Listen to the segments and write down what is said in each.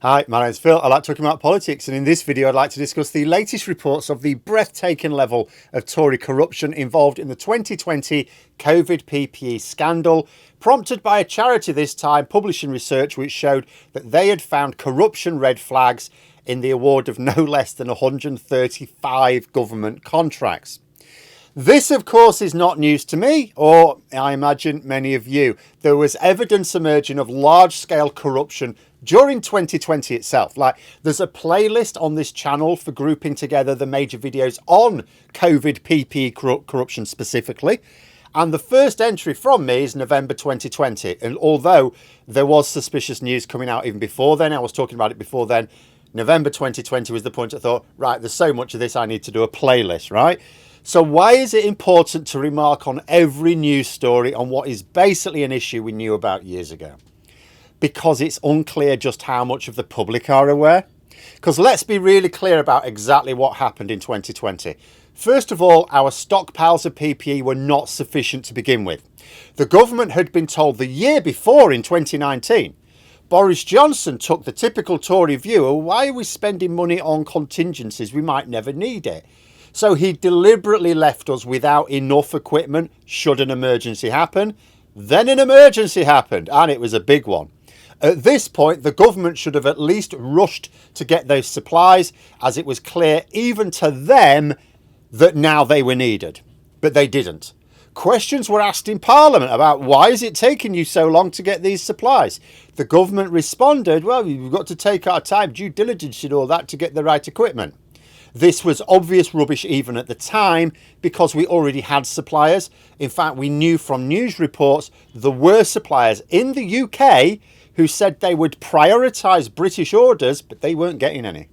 Hi, my name's Phil. I like talking about politics, and in this video I'd like to discuss the latest reports of the breathtaking level of Tory corruption involved in the 2020 COVID PPE scandal, prompted by a charity this time publishing research which showed that they had found corruption red flags in the award of no less than 135 government contracts. This, of course, is not news to me, or I imagine many of you. There was evidence emerging of large-scale corruption during 2020 itself. Like, there's a playlist on this channel for grouping together the major videos on COVID PPE corruption specifically. And the first entry from me is November 2020. And although there was suspicious news coming out even before then, I was talking about it before then, November 2020 was the point I thought, right, there's so much of this, I need to do a playlist, right? So why is it important to remark on every news story on what is basically an issue we knew about years ago? Because it's unclear just how much of the public are aware. Because let's be really clear about exactly what happened in 2020. First of all, our stockpiles of PPE were not sufficient to begin with. The government had been told the year before, in 2019, Boris Johnson took the typical Tory view of why are we spending money on contingencies, we might never need it. So he deliberately left us without enough equipment should an emergency happen. Then an emergency happened, and it was a big one. At this point, the government should have at least rushed to get those supplies, as it was clear even to them that now they were needed. But they didn't. Questions were asked in Parliament about why is it taking you so long to get these supplies? The government responded, well, we've got to take our time, due diligence and all that to get the right equipment. This was obvious rubbish even at the time because we already had suppliers. In fact, we knew from news reports there were suppliers in the UK who said they would prioritise British orders, but they weren't getting any.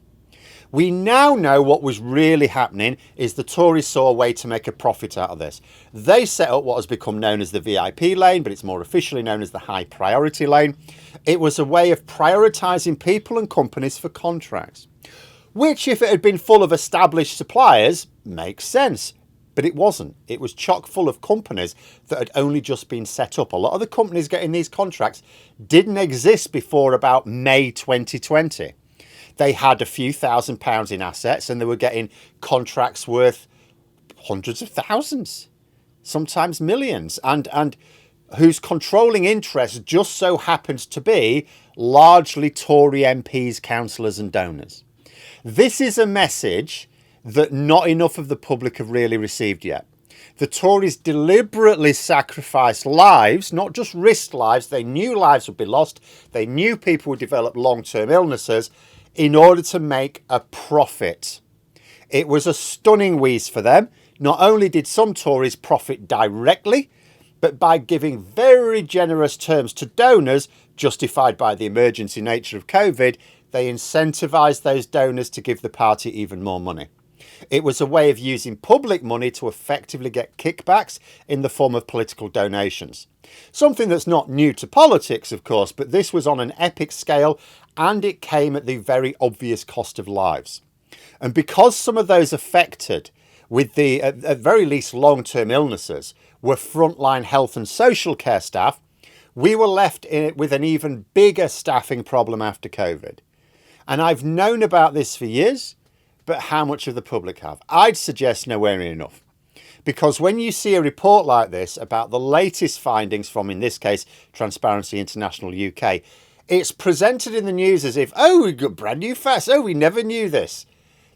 We now know what was really happening is the Tories saw a way to make a profit out of this. They set up what has become known as the VIP lane, but it's more officially known as the high priority lane. It was a way of prioritising people and companies for contracts, which, if it had been full of established suppliers, makes sense. But it wasn't. It was chock full of companies that had only just been set up. A lot of the companies getting these contracts didn't exist before about May 2020. They had a few £1,000s in assets and they were getting contracts worth hundreds of thousands, sometimes millions, and whose controlling interest just so happens to be largely Tory MPs, councillors and donors. This is a message that not enough of the public have really received yet. The Tories deliberately sacrificed lives, not just risked lives. They knew lives would be lost. They knew people would develop long-term illnesses in order to make a profit. It was a stunning wheeze for them. Not only did some Tories profit directly, but by giving very generous terms to donors, justified by the emergency nature of COVID, they incentivised those donors to give the party even more money. It was a way of using public money to effectively get kickbacks in the form of political donations. Something that's not new to politics, of course, but this was on an epic scale and it came at the very obvious cost of lives. And because some of those affected with the, at very least, long-term illnesses were frontline health and social care staff, we were left with an even bigger staffing problem after COVID. And I've known about this for years, but how much of the public have? I'd suggest nowhere near enough. Because when you see a report like this about the latest findings from, in this case, Transparency International UK, it's presented in the news as if, oh, we've got brand new facts. Oh, we never knew this.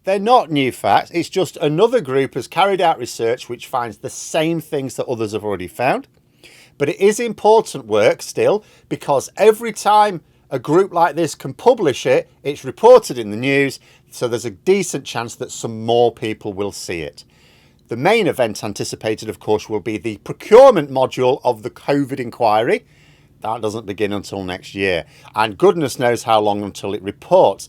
They're not new facts. It's just another group has carried out research which finds the same things that others have already found. But it is important work still, because every time a group like this can publish it, it's reported in the news, so there's a decent chance that some more people will see it. The main event anticipated, of course, will be the procurement module of the COVID inquiry. That doesn't begin until next year, and goodness knows how long until it reports.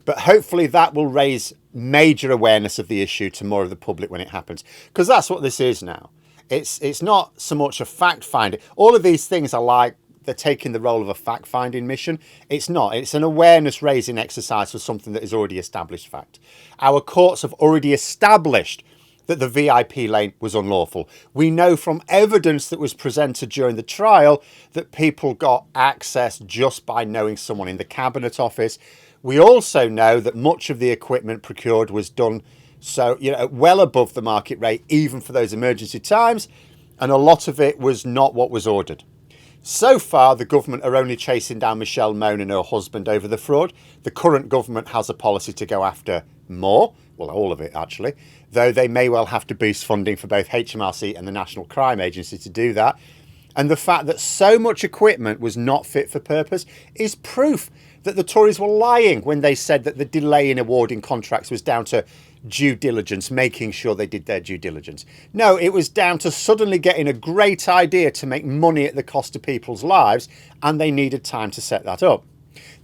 But hopefully that will raise major awareness of the issue to more of the public when it happens, because that's what this is now. It's not so much a fact-finding. All of these things are like they're taking the role of a fact-finding mission. It's not. It's an awareness-raising exercise for something that is already established fact. Our courts have already established that the VIP lane was unlawful. We know from evidence that was presented during the trial that people got access just by knowing someone in the Cabinet Office. We also know that much of the equipment procured was done well above the market rate, even for those emergency times, and a lot of it was not what was ordered. So far, the government are only chasing down Michelle Mone and her husband over the fraud. The current government has a policy to go after more, well, all of it actually, though they may well have to boost funding for both HMRC and the National Crime Agency to do that. And the fact that so much equipment was not fit for purpose is proof that the Tories were lying when they said that the delay in awarding contracts was down to due diligence, making sure they did their due diligence. No, it was down to suddenly getting a great idea to make money at the cost of people's lives, and they needed time to set that up.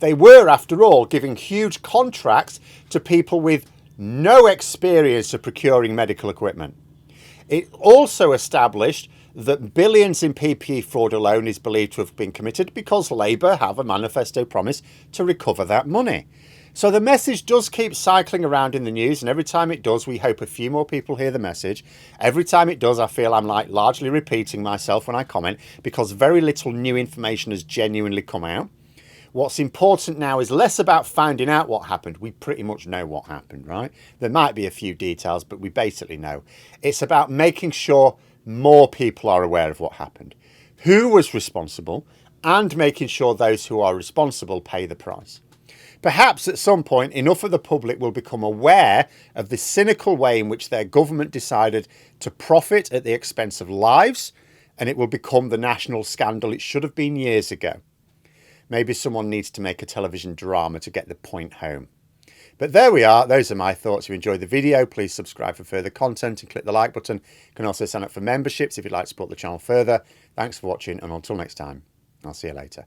They were, after all, giving huge contracts to people with no experience of procuring medical equipment. It also established that billions in PPE fraud alone is believed to have been committed because Labour have a manifesto promise to recover that money. So the message does keep cycling around in the news, and every time it does, we hope a few more people hear the message. Every time it does, I feel I'm largely repeating myself when I comment because very little new information has genuinely come out. What's important now is less about finding out what happened. We pretty much know what happened, right? There might be a few details, but we basically know. It's about making sure more people are aware of what happened, who was responsible, and making sure those who are responsible pay the price. Perhaps at some point, enough of the public will become aware of the cynical way in which their government decided to profit at the expense of lives, and it will become the national scandal it should have been years ago. Maybe someone needs to make a television drama to get the point home. But there we are. Those are my thoughts. If you enjoyed the video, please subscribe for further content and click the like button. You can also sign up for memberships if you'd like to support the channel further. Thanks for watching, and until next time, I'll see you later.